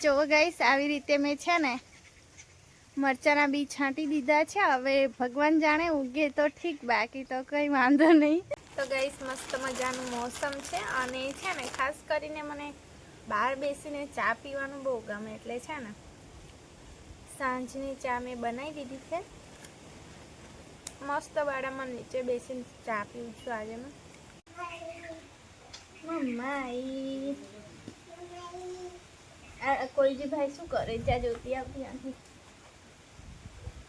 જો ગાઈસ આવી રીતે મેં છે ને મરચાના બી છાંટી દીધા છે। હવે ભગવાન જાણે ઉગે તો ઠીક, બાકી તો કંઈ વાંધો નહીં। તો ગાઈસ મસ્ત મજાનું મોસમ છે અને છે ને ખાસ કરીને મને બહાર બેસીને ચા પીવાનું બહુ ગમે, એટલે છે ને સાંજની ચા મેં બનાવી દીધી છે। મસ્ત વાડામાં નીચે બેસીને ચા પીવું છું આજે મેં। મમ્માઈ કોઈજી ભાઈ શું કરે? જ્યાં જોતી આવતી નથી।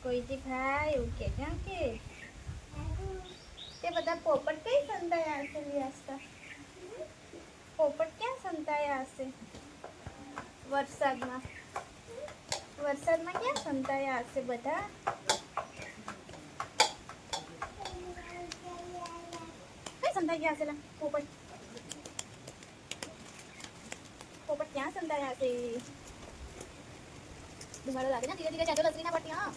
કોઈજી ભાઈ એવું કે ક્યાં કે તે બધા પોપટ કઈ સંતાયા હશે? વ્યાસતા પોપટ ક્યાં સંતાયા હશે? વરસાદમાં ક્યાં સંતાયા હશે બધા? કઈ સંતાઈ ગયા હશે પોપટ? પોપટ ક્યાં સંતાયા હશે? ધુમાડો લાગે ને, ધીરે ધીરે ચાલો, લસરી ના પડતી। હા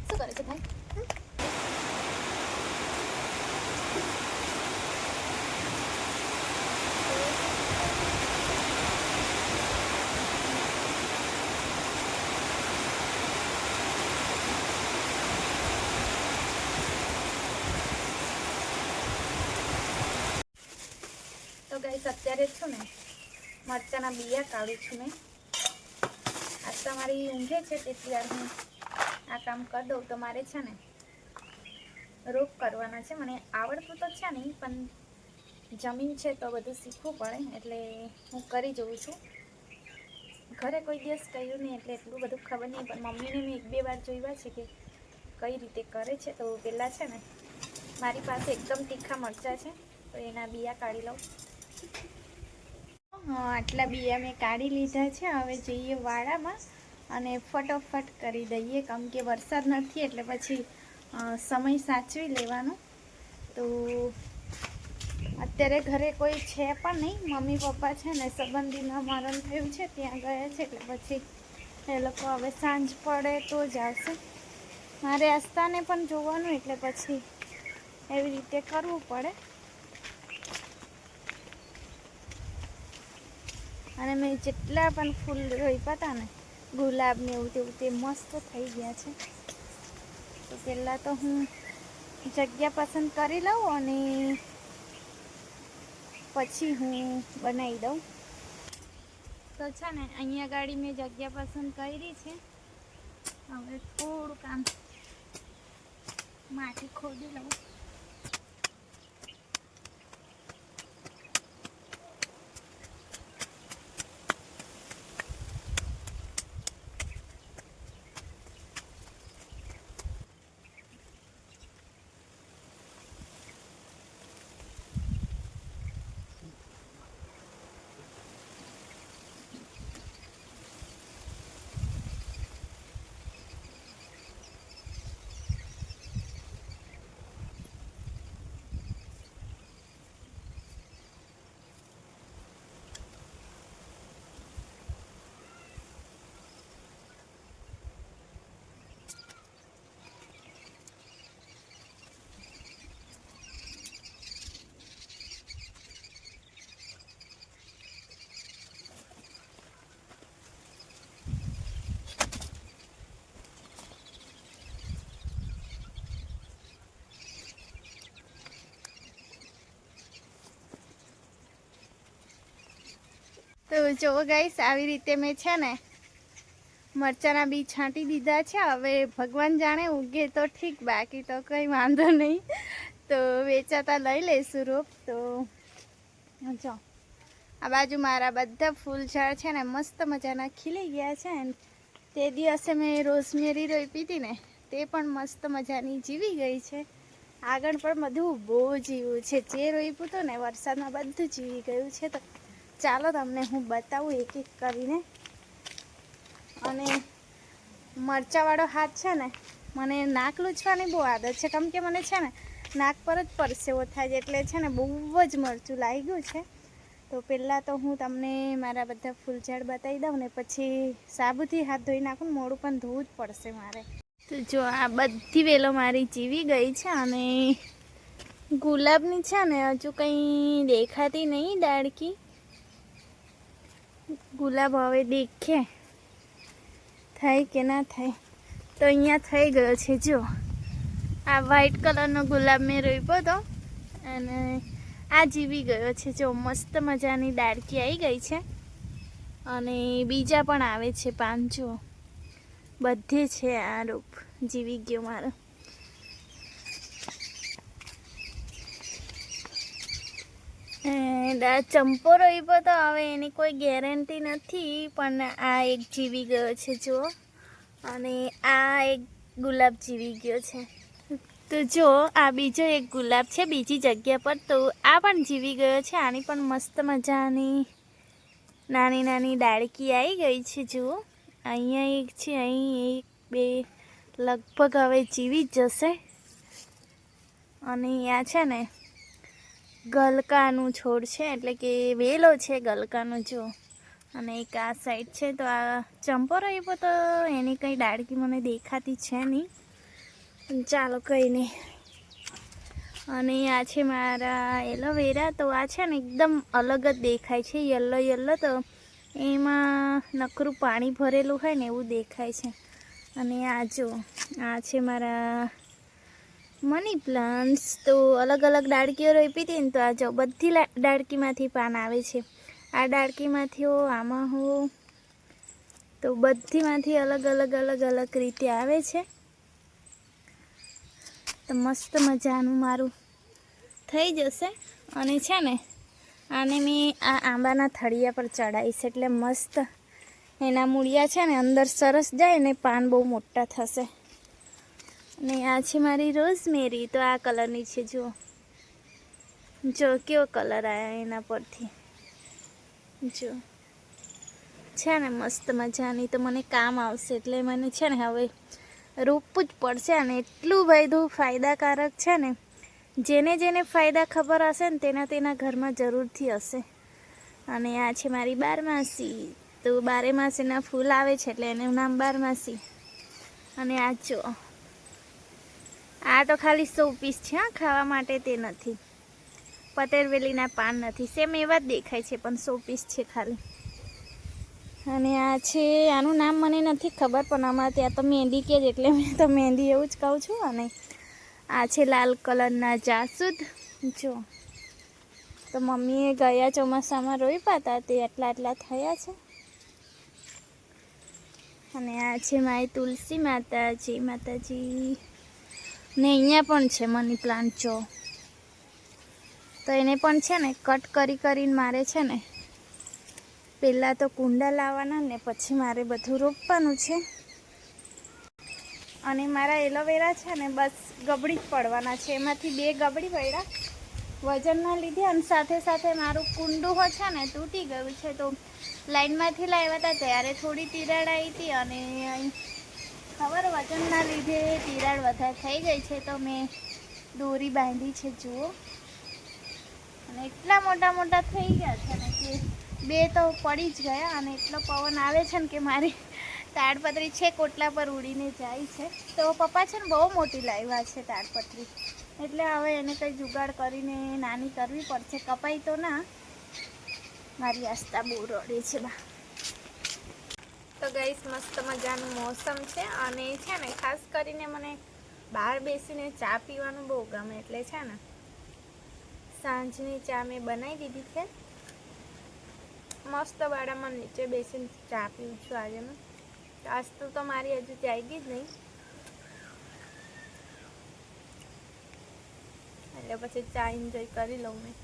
શું કરે છે ભાઈ? તો ગાઈસ અત્યારે છું ને મરચાના બીયા કાઢું છું મેં। આજ તમારી ઊંઘે છે તેથી વાર હું આ કામ કરી દઉં। તો મારે છે ને રોપ કરવાના છે। મને આવડતું તો છે નહીં, પણ જમીન છે તો બધું શીખવું પડે, એટલે હું કરી જોઉં છું। ઘરે કોઈ દિવસ કર્યું નહીં એટલે એટલું બધું ખબર નહીં, પણ મમ્મીને મેં 1-2 વાર જોયા છે કે કઈ રીતે કરે છે। તો પહેલાં છે ને મારી પાસે એકદમ તીખા મરચાં છે, તો એના બીયા કાઢી લઉં। હા, આટલા બીયા મેં કાઢી લીધા છે। હવે જઈએ વાડામાં અને ફટોફટ કરી દઈએ, કેમ કે વરસાદ નથી એટલે પછી સમય સાચવી લેવાનો। તો અત્યારે ઘરે કોઈ છે પણ નહીં, મમ્મી પપ્પા છે ને સંબંધીના મરણ થયું છે ત્યાં ગયા છે, એટલે પછી એ લોકો હવે સાંજ પડે તો જ આવશે। મારે આસ્તાને પણ જોવાનું, એટલે પછી એવી રીતે કરવું પડે। અને મેં જેટલા પણ ફૂલ રોપ્યા હતા ને, ગુલાબ ને એવું તેવું, તે મસ્ત થઈ ગયા છે। તો પહેલાં તો હું જગ્યા પસંદ કરી લઉં અને પછી હું બનાવી દઉં। તો છે ને અહીંયા ગાડી મેં જગ્યા પસંદ કરી છે। હવે થોડું કામ માટી ખોદી લઉં। તો જો ગાઈસ આવી રીતે મેં છે ને મરચાના બી છાંટી દીધા છે। હવે ભગવાન જાણે ઉગે તો ઠીક, બાકી તો કંઈ વાંધો નહીં। તો વેચાતા લઈ લઈશું રોપ। તો જો આ બાજુ મારા બધા ફૂલ ઝાડ છે ને મસ્ત મજાના ખીલી ગયા છે। તે દિવસે મેં રોઝમેરી રોપી હતી ને, તે પણ મસ્ત મજાની જીવી ગઈ છે। આગળ પણ બધું બહુ જીવ્યું છે, જે રોપ્યું હતું ને વરસાદમાં બધું જીવી ગયું છે। તો ચાલો તમને હું બતાવું એક એક કરીને। અને મરચાંવાળો હાથ છે ને, મને નાક લૂછવાની બહુ આદત છે, કેમ કે મને છે ને નાક પર જ પરસેવો થાય છે, એટલે છે ને બહુ જ મરચું લાગી ગયું છે। તો પહેલાં તો હું તમને મારા બધા ફૂલઝાડ બતાવી દઉં ને પછી સાબુથી હાથ ધોઈ નાખું, મોઢું પણ ધોવું જ પડશે મારે। તો જો આ બધી વેલો મારી જીવી ગઈ છે અને ગુલાબની છે ને હજુ કંઈ દેખાતી નહીં ડાળકી. ગુલાબ હવે દેખે થાય કે ના થાય. તો અહીંયા થઈ ગયો છે. જો આ વ્હાઈટ કલરનો ગુલાબ મેં રોપ્યો હતો અને આ જીવી ગયો છે. જો મસ્ત મજાની ડાળકી આવી ગઈ છે અને બીજા પણ આવે છે પાન. જો બધે છે આ રોપ જીવી ગયો મારો. ચંપો રોપ્યો તો હવે એની કોઈ ગેરંટી નથી, પણ આ એક જીવી ગયો છે જો, અને આ એક ગુલાબ જીવી ગયો છે. તો જો આ બીજો એક ગુલાબ છે બીજી જગ્યા પર, તો આ પણ જીવી ગયો છે. આની પણ મસ્ત મજાની નાની નાની ડાળકી આવી ગઈ છે. જુઓ અહીંયા એક છે, અહીં એક બે, લગભગ હવે જીવી જ જશે. અને આ છે ને ગલકાનું છોડ છે, એટલે કે વેલો છે ગલકાનું. જો અને એક આ સાઈડ છે. તો આ ચંપો રહ્યો તો એની કંઈ ડાળકી મને દેખાતી છે નહીં, ચાલો કંઈ નહીં. અને આ છે મારા એલોવેરા. તો આ છે ને એકદમ અલગ જ દેખાય છે, યલો યલો. તો એમાં નકરું પાણી ભરેલું હોય ને એવું દેખાય છે. અને આ જો આ છે મારા મની પ્લાન્ટ્સ. તો અલગ અલગ ડાળકીઓ રોપી હતી ને, તો આ જો બધી ડાળકીમાંથી પાન આવે છે. આ ડાળકીમાંથી હો, આમાં હો, તો બધીમાંથી અલગ અલગ અલગ અલગ રીતે આવે છે. તો મસ્ત મજાનું મારું થઈ જશે. અને છે ને આને મેં આ આંબાના થળિયા પર ચડાવીશ, એટલે મસ્ત એના મૂળિયા છે ને અંદર સરસ જાય ને પાન બહુ મોટા થશે. અને આ છે મારી રોઝમેરી. તો આ કલરની છે. જુઓ જો કેવો કલર આવ્યો એના પરથી. જો છે ને મસ્ત મજાની. તો મને કામ આવશે એટલે મને છે ને હવે રોપવું જ પડશે. અને એટલું બધું ફાયદાકારક છે ને, જેને જેને ફાયદા ખબર હશે ને તેના ઘરમાં જરૂરથી હશે. અને આ છે મારી બારમાસી. તો બારેમાસીના ફૂલ આવે છે એટલે એનું નામ બારમાસી. અને આ જો આ તો ખાલી 100 પીસ છે, હા, ખાવા માટે તે નથી. પતેરવેલીના પાન નથી, સેમ એવા જ દેખાય છે પણ 100 પીસ છે ખાલી. અને આ છે, આનું નામ મને નથી ખબર, પણ અમારે ત્યાં તો મહેંદી કે જ, એટલે મેં તો મહેંદી એવું જ કહું છું. અને આ છે લાલ કલરના જાસૂદ. જો તો મમ્મીએ ગયા ચોમાસામાં રોપ્યા હતા, તે આટલા થયા છે. અને આ છે મારી તુલસી માતાજી. ને અહીંયા પણ છે મની પ્લાન્ટ. જો તો એને પણ છે ને કટ કરીને મારે છે ને પહેલાં તો કુંડા લાવવાના ને પછી મારે બધું રોપવાનું છે. અને મારા એલોવેરા છે ને બસ ગબડી જ પડવાના છે. એમાંથી 2 ગબડી પડ્યા વજનના લીધે, અને સાથે સાથે મારું કુંડું છે ને તૂટી ગયું છે. તો લાઈનમાંથી લાવ્યા હતા ત્યારે થોડી તિરાડ આવી હતી, અને ખબર વજનના લીધે તિરાડ વધારે થઈ ગઈ છે. તો મેં દોરી બાંધી છે. જુઓ, અને એટલા મોટા મોટા થઈ ગયા છે ને કે 2 તો પડી જ ગયા. અને એટલો પવન આવે છે ને કે મારી તાડપત્રી છે કોટલા પર ઉડીને જાય છે. તો પપ્પા છે ને બહુ મોટી લાવ્યા છે તાડપત્રી, એટલે હવે એને કંઈ જુગાડ કરીને નાની કરવી પડશે. કપાઈ તો ના. મારી આસ્તા બહુ રડે છે બા. તો ગાઈસ મસ્ત મજાનું મોસમ છે. અને છે ને ખાસ કરીને મને બહાર બેસીને ચા પીવાનું બહુ ગમે, એટલે છે ને સાંજની ચા મેં બનાવી દીધી છે. મસ્ત વાડામાં નીચે બેસીને ચા પીવું છું આજે મેં. આજ તો મારી હજુ જાગી જ નહીં, એટલે પછી ચા એન્જોય કરી લઉં મેં.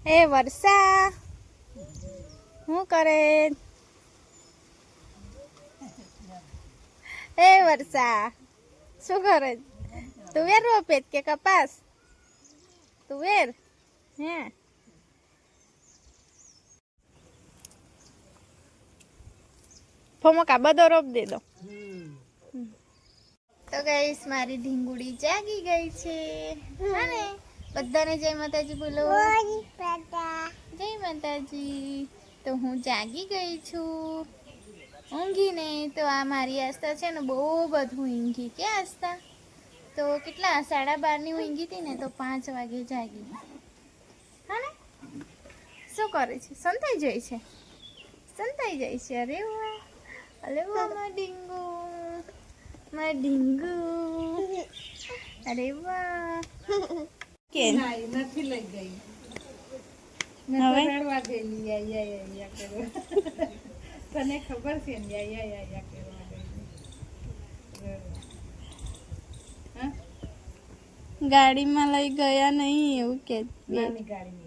એ વર્ષા શું કરે? એ વર્ષા શું કરે? તુવેર રોપે કે કપાસ? તુવેર હે? ફોમો કા બધો રોપ દે દો. તો ગાઈસ મારી ઢીંગુડી જાગી ગઈ છે. અને બધાને જય માતાજી બોલો. જય માતાજી. તો હું જાગી ગઈ છું ઊંઘીને. તો આ મારી આસ્થા છે ને બહુ બધું ઊંઘી. કે આસ્થા તો કેટલા 12:30 ઊંઘી હતી ને તો 5 વાગે જાગી. હા ને શું કરે છે? સંતાઈ જાય છે. સંતાઈ જાય છે. અરે વાહ, અરે વાહ, માં ડીંગુ. અરે વાહ. કે નથી લઈ ગઈ. હવે રડવા ગયેલી યા કરવા. તને ખબર છે ને યા કરવા ગયેલી. ગાડીમાં લઈ ગયા નહીં એવું કે નાની ગાડીમાં